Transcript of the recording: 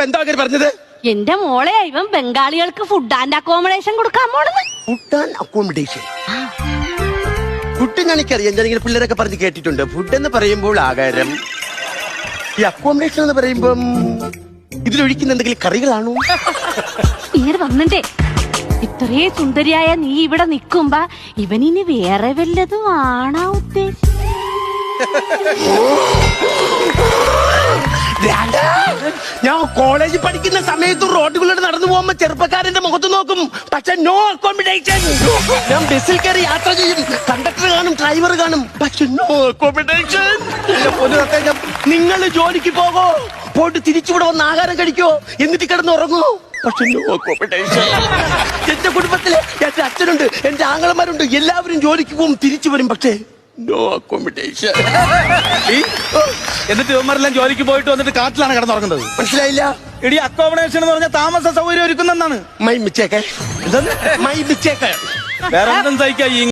എന്താ പറഞ്ഞത്? എന്റെ മോളെ ഇവൻ ബംഗാളികൾക്ക് ഫുഡ് ആൻഡ് അക്കോമഡേഷൻ കൊടുക്കാൻ പോണെന്ന്. Food and accommodation. ഫുഡ് എനിക്കറിയാം, ഞാനിങ്ങനെ പിള്ളേരൊക്കെ പറഞ്ഞ് കേട്ടിട്ടുണ്ട്. ഫുഡ് എന്ന് പറയുമ്പോൾ ആഹാരം, ഈ അക്കോമഡേഷൻ എന്ന് പറയുമ്പം ഇതിലൊഴിക്കുന്ന എന്തെങ്കിലും കറികളാണോ? ഇങ്ങനെ വന്നിട്ടേ ഇത്രേ സുന്ദരിയായ നീ ഇവിടെ നിക്കുമ്പോ ഇവനിനി വേറെ വല്ലതും ആണാ ഉദ്ദേശിച്ചത്? ഞാൻ കോളേജിൽ പഠിക്കുന്ന സമയത്ത് റോഡുകളിലൂടെ നടന്നു പോകുമ്പോ ചെറുപ്പക്കാരന്റെ മുഖത്ത് നോക്കും, പക്ഷെ നോ അക്കോമഡേഷൻ. ഞാൻ ബസ്സിൽ കയറി യാത്ര ചെയ്യും, കണ്ടക്ടർ കാണും, ഡ്രൈവർ കാണും, പക്ഷെ നോ അക്കോമഡേഷൻ. നിങ്ങൾ ജോലിക്ക് പോകോ, പോയിട്ട് തിരിച്ചുകൂടെ വന്ന് ആഹാരം കഴിക്കോ, എന്നിട്ട് കിടന്ന് ഉറങ്ങോ, പക്ഷെ നോ അക്കോമഡേഷൻ. എന്റെ കുടുംബത്തില് എന്റെ അച്ഛനുണ്ട്, എന്റെ ആങ്ങളമാരുണ്ട്, എല്ലാവരും ജോലിക്ക് പോകും, തിരിച്ചു വരും, പക്ഷേ നോ അക്കോമഡേഷൻ. എന്നിട്ട് ഇവന്മാരെല്ലാം ജോലിക്ക് പോയിട്ട് വന്നിട്ട് കാട്ടിലാണ് കിടന്നുറങ്ങുന്നത്. മനസ്സിലായില്ല? എടി അക്കോമഡേഷൻ എന്ന് പറഞ്ഞാൽ താമസ സൗകര്യം ഒരുക്കുന്നതാണ്. My mistake, my mistake. വേറെ എന്തും സഹിക്കാം.